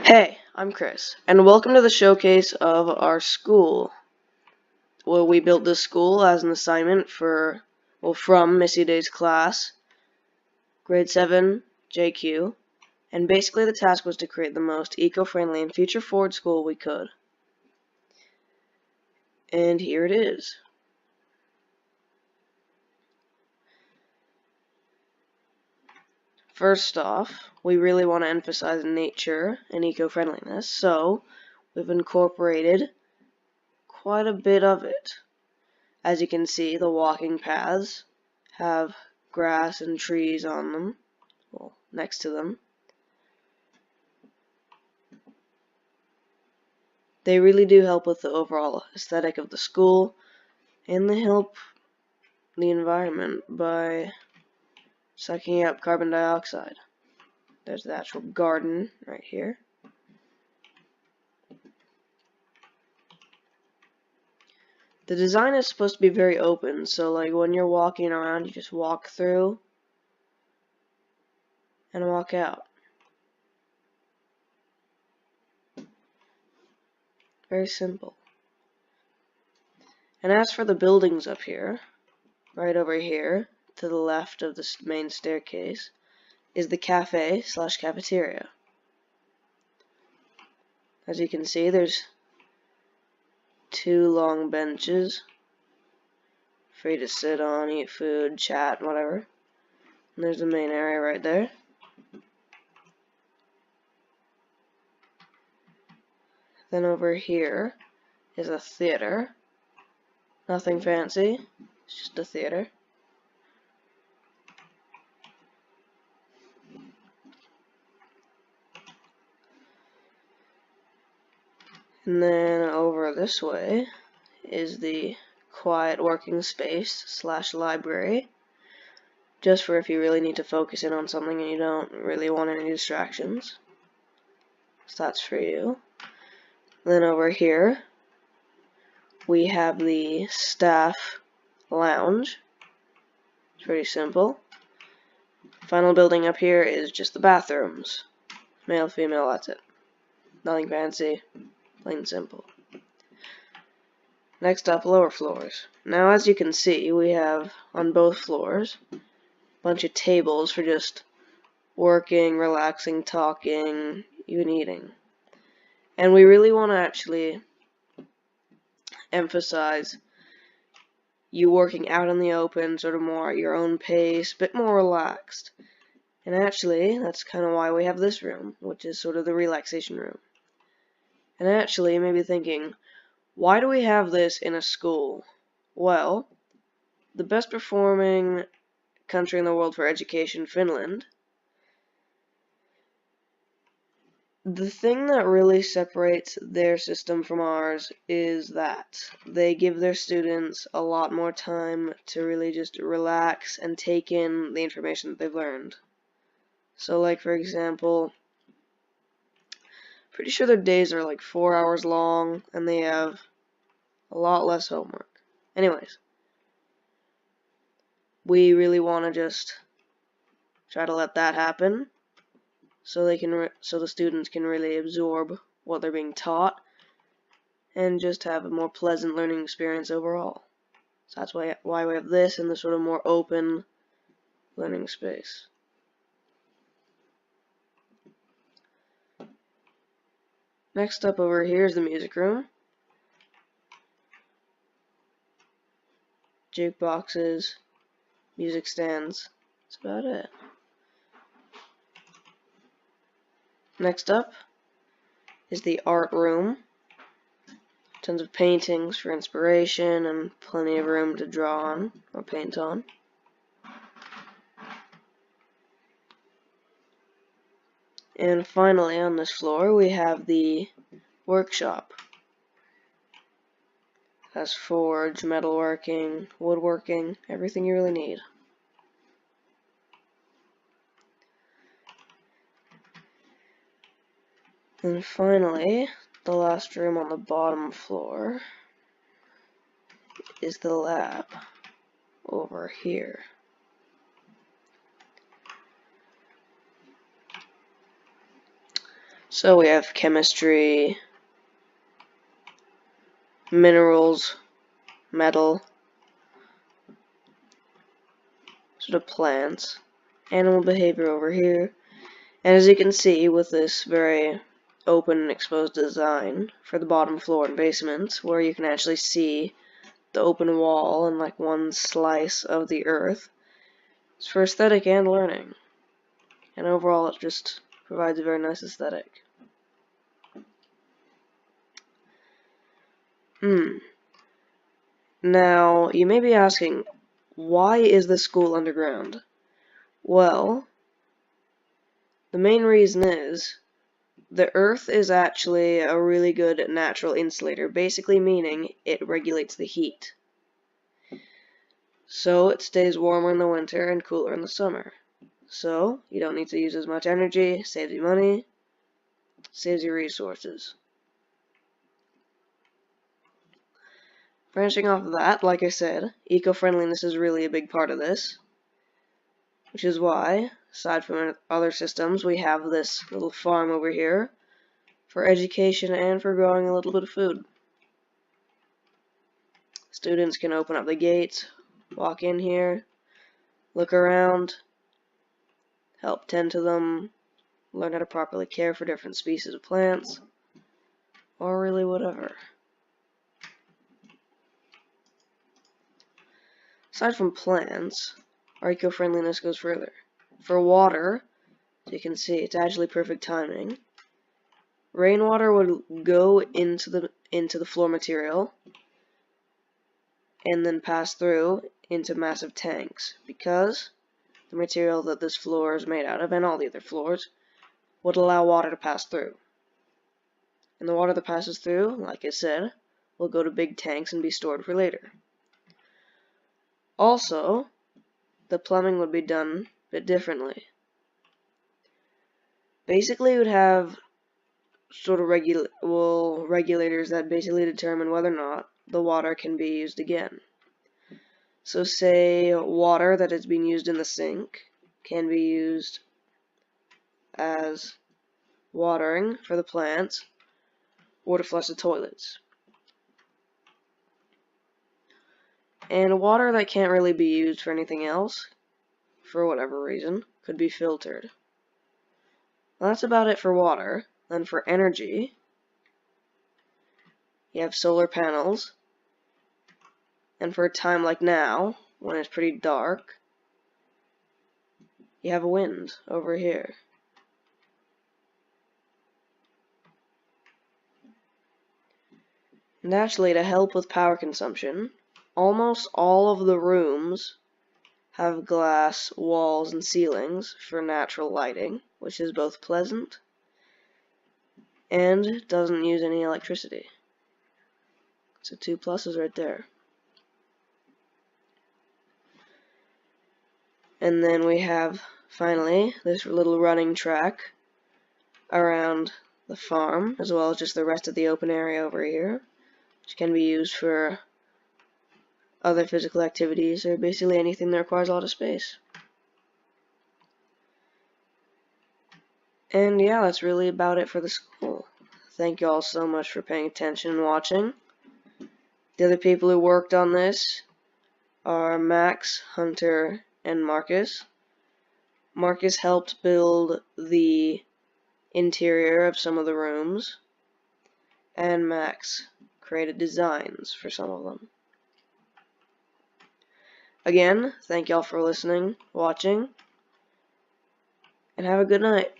Hey, I'm Chris, and welcome to the showcase of our school. Well, we built this school as an assignment from Missy Day's class, grade 7, JQ, and basically the task was to create the most eco-friendly and future-forward school we could. And here it is. First off, we really want to emphasize nature and eco-friendliness, so we've incorporated quite a bit of it. As you can see, the walking paths have grass and trees on them, well, next to them. They really do help with the overall aesthetic of the school, and they help the environment by sucking up carbon dioxide. There's the actual garden right here. The design is supposed to be very open, so like when you're walking around, you just walk through and walk out. Very simple. And as for the buildings up here, right over here, to the left of the main staircase, is the cafe/cafeteria. As you can see, there's two long benches for you to sit on, eat food, chat, whatever. And there's the main area right there. Then over here is a theater. Nothing fancy, it's just a theater. And then over this way is the quiet working space/library, just for if you really need to focus in on something and you don't really want any distractions. So that's for you. Then over here we have the staff lounge. It's pretty simple. Final building up here is just the bathrooms. Male, female, that's it. Nothing fancy, plain simple. Next up, lower floors. Now as you can see, we have on both floors a bunch of tables for just working, relaxing, talking, even eating. And we really want to actually emphasize you working out in the open, sort of more at your own pace, a bit more relaxed. And actually, that's kind of why we have this room, which is sort of the relaxation room. And actually, you may be thinking, why do we have this in a school? Well, the best performing country in the world for education, Finland, the thing that really separates their system from ours is that they give their students a lot more time to really just relax and take in the information that they've learned. So like for example, pretty sure their days are like 4 hours long and they have a lot less homework. Anyways, we really want to just try to let that happen so the students can really absorb what they're being taught and just have a more pleasant learning experience overall. So that's why we have this and this sort of more open learning space. Next up over here is the music room. Jukeboxes, music stands, that's about it. Next up is the art room. Tons of paintings for inspiration and plenty of room to draw on or paint on. And finally on this floor we have the workshop. Has forge, metalworking, woodworking, everything you really need. And finally, the last room on the bottom floor is the lab over here. So we have chemistry, minerals, metal, sort of plants, animal behavior over here. And as you can see, with this very open and exposed design for the bottom floor and basement, where you can actually see the open wall and like one slice of the earth, it's for aesthetic and learning. And overall it just provides a very nice aesthetic. Now, you may be asking, why is this school underground? Well, the main reason is the Earth is actually a really good natural insulator, basically meaning it regulates the heat. So it stays warmer in the winter and cooler in the summer. So you don't need to use as much energy, saves you money, saves you resources. Branching off of that, like I said, eco-friendliness is really a big part of this, which is why, aside from other systems, we have this little farm over here for education and for growing a little bit of food. Students can open up the gates, walk in here, look around, help tend to them, learn how to properly care for different species of plants, or really whatever. Aside from plants, our eco-friendliness goes further. For water, as you can see, it's actually perfect timing. Rainwater would go into the floor material and then pass through into massive tanks, because the material that this floor is made out of, and all the other floors, would allow water to pass through. And the water that passes through, like I said, will go to big tanks and be stored for later. Also, the plumbing would be done a bit differently. Basically, you would have sort of regulators that basically determine whether or not the water can be used again. So say water that is being used in the sink can be used as watering for the plants or to flush the toilets. And water that can't really be used for anything else, for whatever reason, could be filtered. Well, that's about it for water. Then for energy, you have solar panels. And for a time like now, when it's pretty dark, you have wind over here. And actually, to help with power consumption, almost all of the rooms have glass walls and ceilings for natural lighting, which is both pleasant and doesn't use any electricity. So 2 pluses right there. And then we have, finally, this little running track around the farm, as well as just the rest of the open area over here, which can be used for other physical activities, or basically anything that requires a lot of space. And yeah, that's really about it for the school. Thank you all so much for paying attention and watching. The other people who worked on this are Max, Hunter, and Marcus. Marcus helped build the interior of some of the rooms, and Max created designs for some of them. Again, thank y'all for listening, watching, and have a good night.